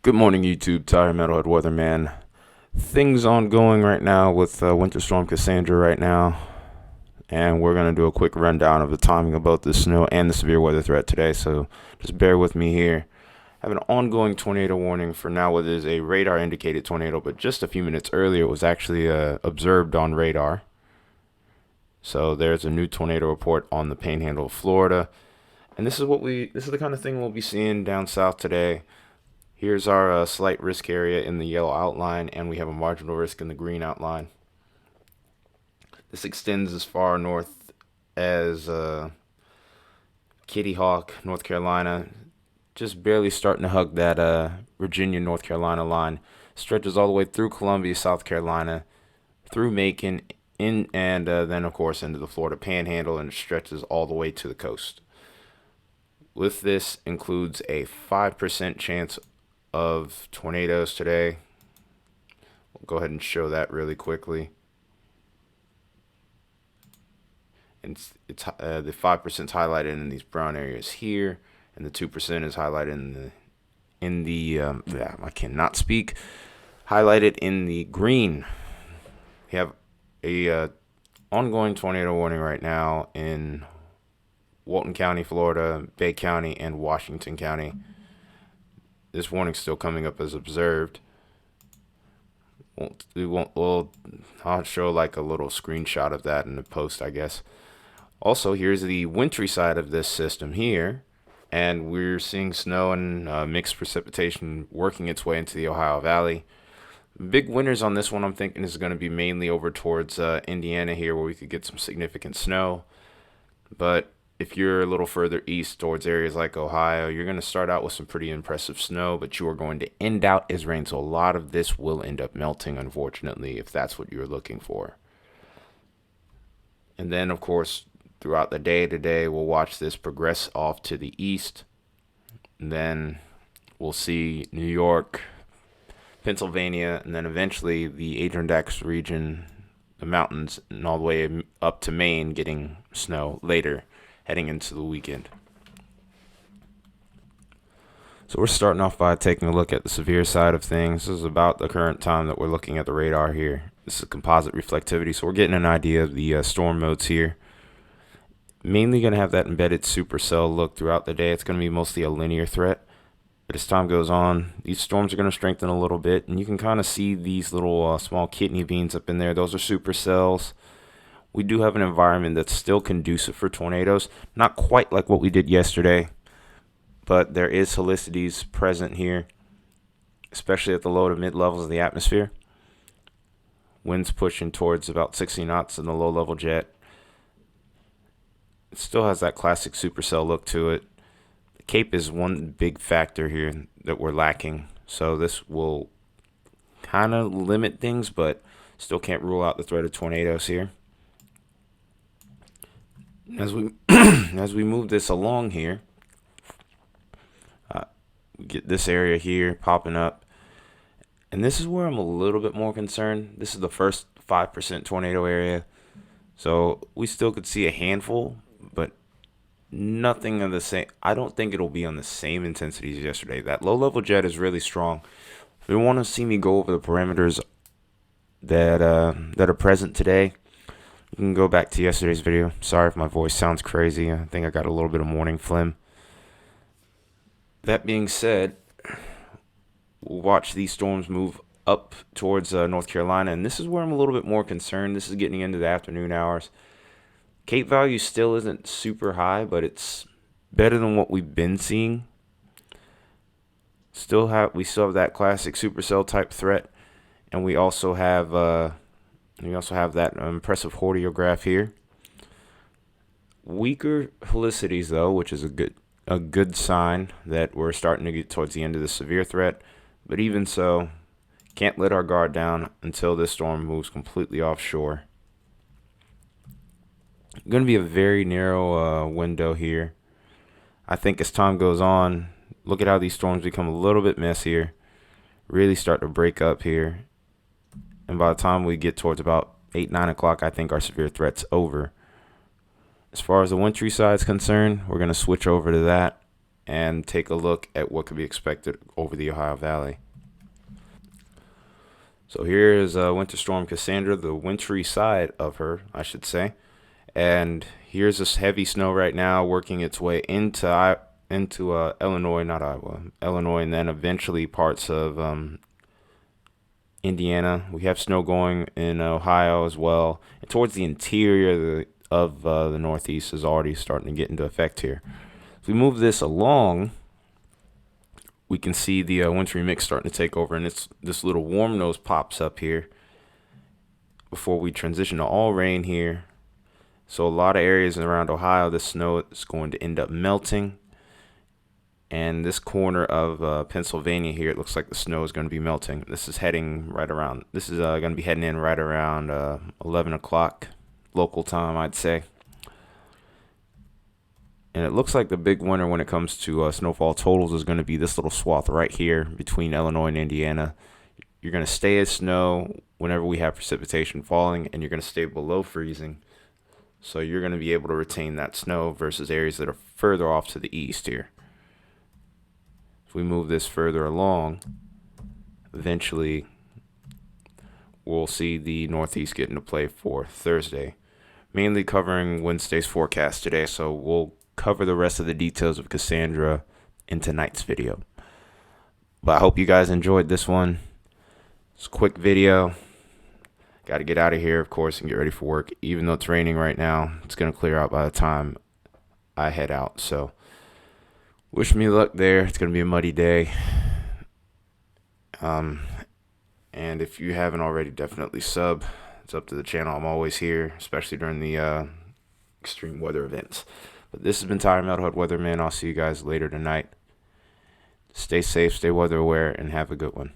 Good morning, YouTube. Tyre Metalhead Weatherman. Things ongoing right now with Winter Storm Cassandra right now, and we're going to do a quick rundown of the timing of both the snow and the severe weather threat today, so just bear with me here. I have an ongoing tornado warning for now. What is a radar indicated tornado, but just a few minutes earlier it was actually observed on radar. So there's a new tornado report on the panhandle of Florida, and this is the kind of thing we'll be seeing down south today. Here's our slight risk area in the yellow outline, and we have a marginal risk in the green outline. This extends as far north as Kitty Hawk, North Carolina, just barely starting to hug that Virginia, North Carolina line. Stretches all the way through Columbia, South Carolina, through Macon, and then, of course, into the Florida Panhandle, and it stretches all the way to the coast. With this includes a 5% chance of tornadoes today. We'll go ahead and show that really quickly. And it's the 5% highlighted in these brown areas here, and the 2% is highlighted in the I cannot speak. Highlighted in the green. We have a ongoing tornado warning right now in Walton County, Florida, Bay County, and Washington County. This warning's still coming up as observed. I'll show like a little screenshot of that in the post, I guess. Also, here's the wintry side of this system here, and we're seeing snow and mixed precipitation working its way into the Ohio Valley. Big winners on this one, I'm thinking, is going to be mainly over towards Indiana here, where we could get some significant snow. But if you're a little further east towards areas like Ohio, you're going to start out with some pretty impressive snow, but you are going to end out as rain. So a lot of this will end up melting, unfortunately, if that's what you're looking for. And then, of course, throughout the day today, we'll watch this progress off to the east. And then we'll see New York, Pennsylvania, and then eventually the Adirondack region, the mountains, and all the way up to Maine getting snow later, heading into the weekend. So we're starting off by taking a look at the severe side of things. This is about the current time that we're looking at the radar here. This is composite reflectivity, so we're getting an idea of the storm modes here. Mainly going to have that embedded supercell look throughout the day. It's going to be mostly a linear threat. But as time goes on, these storms are going to strengthen a little bit, and you can kind of see these little small kidney beans up in there. Those are supercells. We do have an environment that's still conducive for tornadoes. Not quite like what we did yesterday, but there is helicities present here, especially at the low to mid levels of the atmosphere. Winds pushing towards about 60 knots in the low level jet. It still has that classic supercell look to it. The Cape is one big factor here that we're lacking, so this will kind of limit things, but still can't rule out the threat of tornadoes here. As we as we move this along here, we get this area here popping up, and this is where I'm a little bit more concerned. This is the first 5% tornado area, so we still could see a handful, but nothing of the same. I don't think it'll be on the same intensity as yesterday. That low level jet is really strong. If you want to see me go over the parameters that are present today, you can go back to yesterday's video. Sorry if my voice sounds crazy. I think I got a little bit of morning phlegm. That being said, we'll watch these storms move up towards North Carolina, and this is where I'm a little bit more concerned. This is getting into the afternoon hours. Cape value still isn't super high, but it's better than what we've been seeing. We still have that classic supercell type threat, and we also have that impressive hordeograph here. Weaker helicities though, which is a good sign that we're starting to get towards the end of the severe threat. But even so, can't let our guard down until this storm moves completely offshore. Going to be a very narrow window here. I think as time goes on, look at how these storms become a little bit messier, really start to break up here. And by the time we get towards about 8, 9 o'clock, I think our severe threat's over. As far as the wintry side is concerned, we're going to switch over to that. and take a look at what could be expected over the Ohio Valley. So here is Winter Storm Cassandra, the wintry side of her, I should say. And here's this heavy snow right now working its way into Illinois, not Iowa, Illinois, and then eventually parts of Indiana. We have snow going in Ohio as well, and towards the interior of the Northeast is already starting to get into effect here. If we move this along, we can see the wintry mix starting to take over, and this little warm nose pops up here before we transition to all rain here. So a lot of areas around Ohio, the snow is going to end up melting. And this corner of Pennsylvania here, it looks like the snow is going to be melting. This is heading right around. This is going to be heading in right around 11 o'clock local time, I'd say. And it looks like the big winner when it comes to snowfall totals is going to be this little swath right here between Illinois and Indiana. You're going to stay as snow whenever we have precipitation falling, and you're going to stay below freezing. So you're going to be able to retain that snow versus areas that are further off to the east here. If we move this further along, eventually we'll see the Northeast get into play for Thursday. Mainly covering Wednesday's forecast today, so we'll cover the rest of the details of Cassandra in tonight's video. But I hope you guys enjoyed this one. It's a quick video. Got to get out of here, of course, and get ready for work. Even though it's raining right now, it's going to clear out by the time I head out. So wish me luck there. It's going to be a muddy day. And if you haven't already, definitely sub. It's up to the channel. I'm always here, especially during the extreme weather events. But this has been Tyler Metalhead Weatherman. I'll see you guys later tonight. Stay safe, stay weather aware, and have a good one.